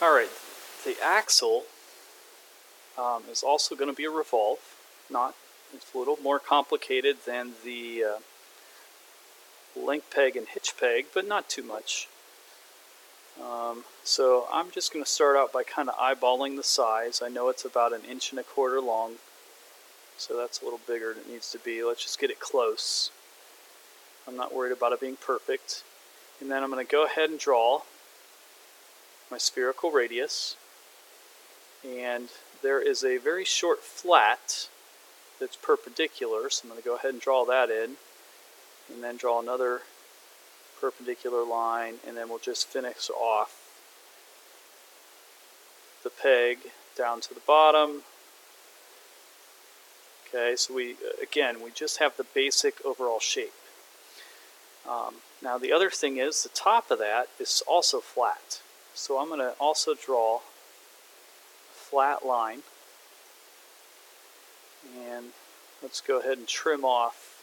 Alright, the axle is also going to be a revolve. It's a little more complicated than the link peg and hitch peg, but not too much. So I'm just going to start out by kind of eyeballing the size. I know it's about 1.25 inches long, so that's a little bigger than it needs to be. Let's just get it close. I'm not worried about it being perfect. And then I'm going to go ahead and draw my spherical radius. And there is a very short flat that's perpendicular, so I'm going to go ahead and draw that in. And then draw another perpendicular line, and then we'll just finish off the peg down to the bottom. Okay, so we just have the basic overall shape. Now the other thing is the top of that is also flat. So I'm going to also draw a flat line, and let's go ahead and trim off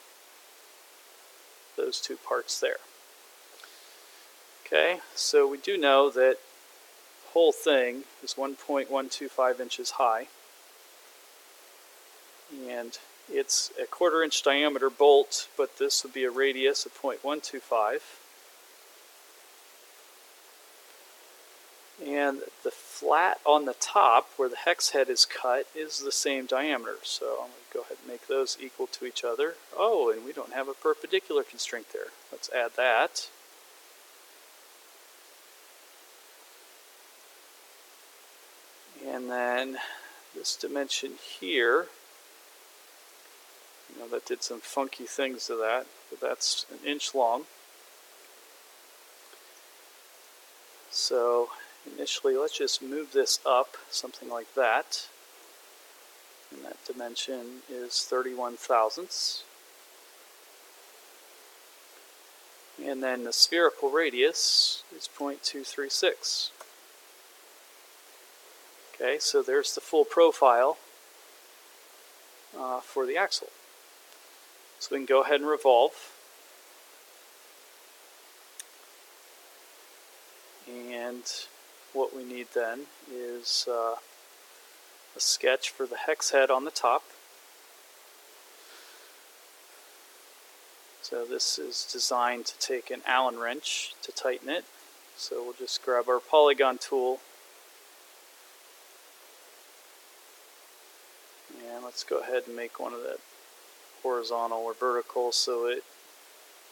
those two parts there. Okay, so we do know that the whole thing is 1.125 inches high, and it's a 1/4 inch diameter bolt, but this would be a radius of 0.125. And the flat on the top where the hex head is cut is the same diameter, so I'm going to go ahead and make those equal to each other. Oh, and we don't have a perpendicular constraint there. Let's add that. And then this dimension here, that did some funky things to that, but that's 1 inch long. So initially, let's just move this up, something like that. And that dimension is 31 thousandths. And then the spherical radius is 0.236. Okay, so there's the full profile for the axle. So we can go ahead and revolve. And what we need then is a sketch for the hex head on the top. So this is designed to take an Allen wrench to tighten it. So we'll just grab our polygon tool. And let's go ahead and make one of the horizontal or vertical so it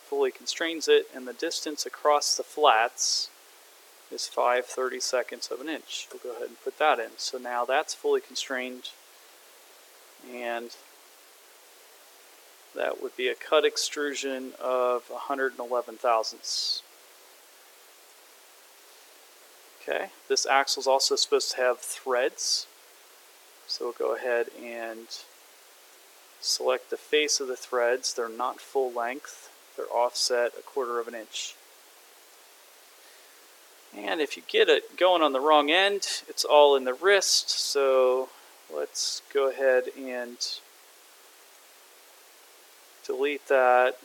fully constrains it, and the distance across the flats is 5/32 of an inch. We'll go ahead and put that in. So now that's fully constrained, and that would be a cut extrusion of 111 thousandths. Okay, this axle is also supposed to have threads. So we'll go ahead and select the face of the threads. They're not full length. They're offset 1/4 of an inch. And if you get it going on the wrong end, it's all in the wrist. So let's go ahead and delete that.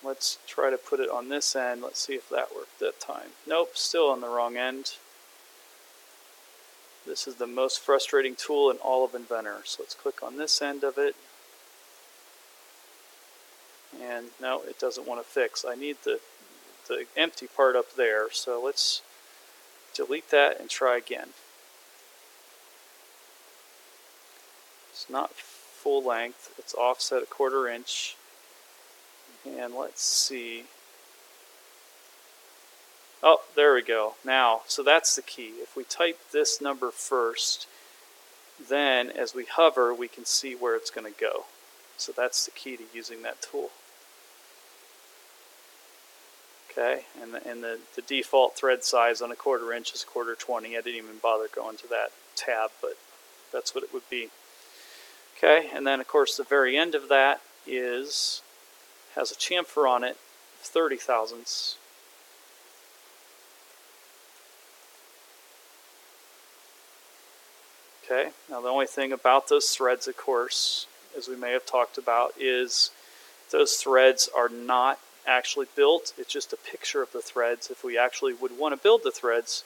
Let's try to put it on this end. Let's see if that worked that time. Nope, still on the wrong end. This is the most frustrating tool in all of Inventor. So let's click on this end of it. And no, it doesn't want to fix. I need the empty part up there. So let's delete that and try again. It's not full length. It's offset 1/4 inch. And let's see. Oh, there we go. Now, so that's the key. If we type this number first, then as we hover, we can see where it's going to go. So that's the key to using that tool. Okay, and the default thread size on 1/4 inch is 1/420. I didn't even bother going to that tab, but that's what it would be. Okay, and then of course the very end of that has a chamfer on it of 30 thousandths. Okay, now the only thing about those threads, of course, as we may have talked about, is those threads are not actually built. It's just a picture of the threads. If we actually would want to build the threads,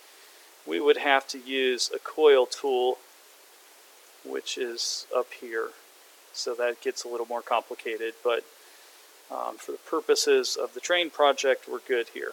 we would have to use a coil tool, which is up here. So that gets a little more complicated, but for the purposes of the train project, we're good here.